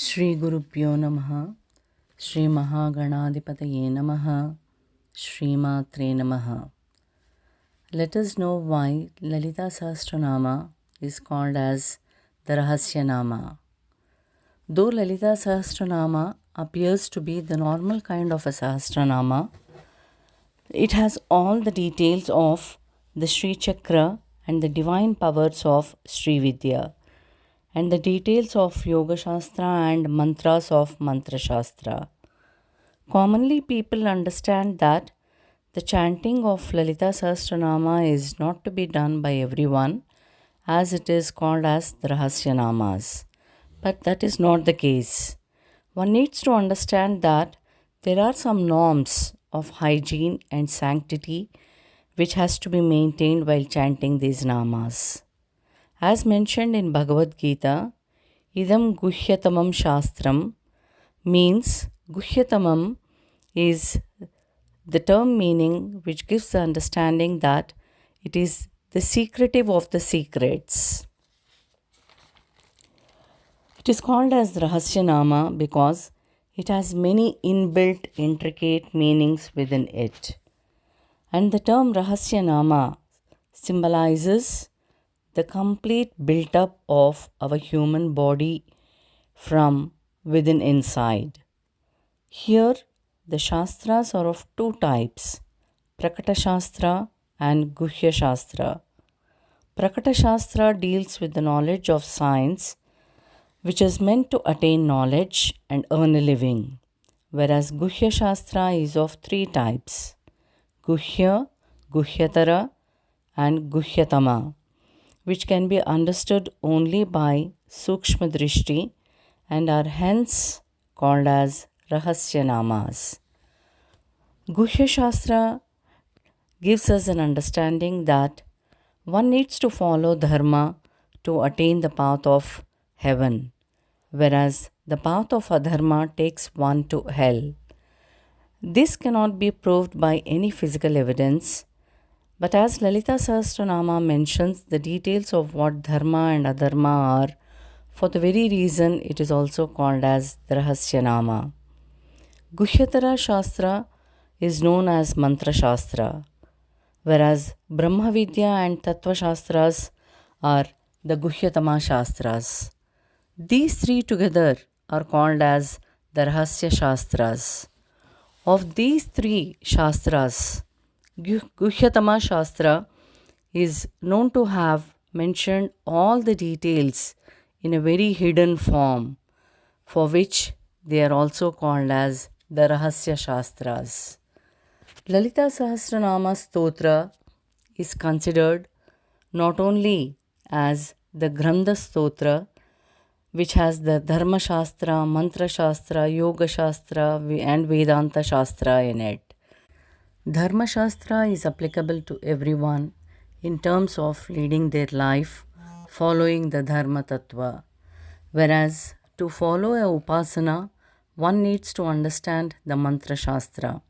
Shri Gurubhyo Namaha, Shri Mahaganadhipataye Namaha, Shri Matre Namaha. Let us know why Lalita Sahasranama is called as the Rahasya Nama. Though Lalita Sahasranama appears to be the normal kind of a Sahasranama, it has all the details of the Sri Chakra and the divine powers of Sri Vidya, and the details of Yoga Shastra and mantras of Mantra Shastra. Commonly, people understand that the chanting of Lalita Sahasranama is not to be done by everyone, as it is called as the Rahasya Namas. But that is not the case. One needs to understand that there are some norms of hygiene and sanctity which has to be maintained while chanting these namas. As mentioned in Bhagavad Gita, Idam Guhyatamam Shastram means Guhyatamam is the term meaning which gives the understanding that it is the secretive of the secrets. It is called as Rahasya Nama because it has many inbuilt intricate meanings within it. And the term Rahasya Nama symbolizes the complete build-up of our human body from within inside. Here, the Shastras are of two types, Prakata Shastra and Guhya Shastra. Prakata Shastra deals with the knowledge of science, which is meant to attain knowledge and earn a living, whereas Guhya Shastra is of three types, Guhya, Guhyatara and Guhyatama, which can be understood only by Sukshma Drishti and are hence called as Rahasya Namas. Guhya Shastra gives us an understanding that one needs to follow dharma to attain the path of heaven, whereas the path of adharma takes one to hell. This cannot be proved by any physical evidence, but as Lalita Sahasranama mentions the details of what dharma and adharma are, for the very reason it is also called as the Rahasya Nama. Guhyatara Shastra is known as Mantra Shastra, whereas Brahma Vidya and Tattva Shastras are the Guhyatama Shastras. These three together are called as the Rahasya Shastras. Of these three Shastras, Guhyatama Shastra is known to have mentioned all the details in a very hidden form, for which they are also called as the Rahasya Shastras. Lalita Sahasranama Stotra is considered not only as the Grandha Stotra, which has the Dharma Shastra, Mantra Shastra, Yoga Shastra, and Vedanta Shastra in it. Dharma Shastra is applicable to everyone in terms of leading their life following the Dharma Tattva, whereas to follow a Upasana, one needs to understand the Mantra Shastra,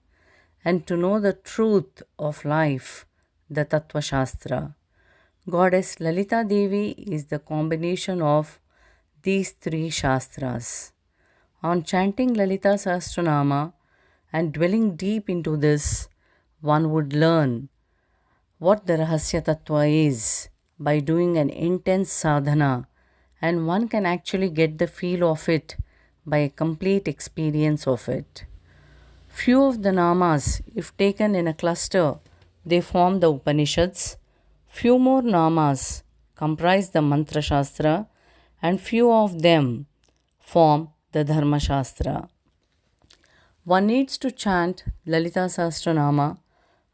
and to know the truth of life, the Tattva Shastra. Goddess Lalita Devi is the combination of these three Shastras. On chanting Lalita Sahasranama and dwelling deep into this, one would learn what the Rahasya Tattva is by doing an intense sadhana, and one can actually get the feel of it by a complete experience of it. Few of the namas, if taken in a cluster, they form the Upanishads. Few more namas comprise the Mantra Shastra, and few of them form the Dharma Shastra. One needs to chant Lalita Sahasranama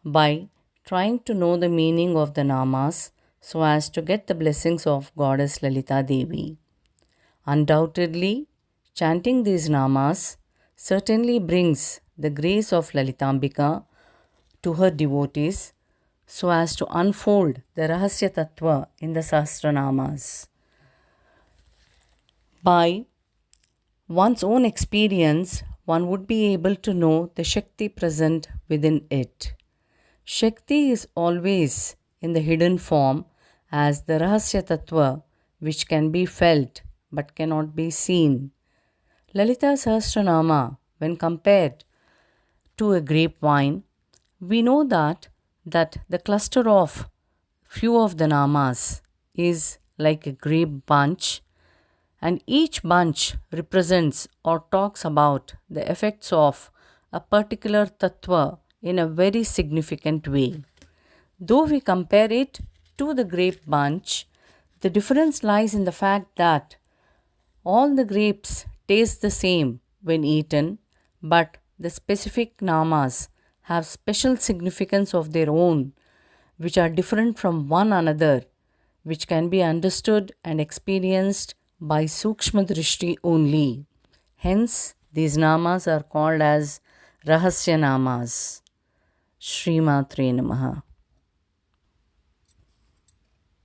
by trying to know the meaning of the namas so as to get the blessings of Goddess Lalita Devi. Undoubtedly, chanting these namas certainly brings the grace of Lalitambika to her devotees so as to unfold the Rahasya Tattva in the Sahasranamas. By one's own experience, one would be able to know the Shakti present within it. Shakti is always in the hidden form as the Rahasya Tattva, which can be felt but cannot be seen. Lalita Sahasranama, when compared to a grapevine, we know that the cluster of few of the namas is like a grape bunch, and each bunch represents or talks about the effects of a particular tattva in a very significant way. Though we compare it to the grape bunch, the difference lies in the fact that all the grapes taste the same when eaten, but the specific namas have special significance of their own, which are different from one another, which can be understood and experienced by Sukshma Drishti only. Hence, these namas are called as Rahasya namas. Srimatre Namaha.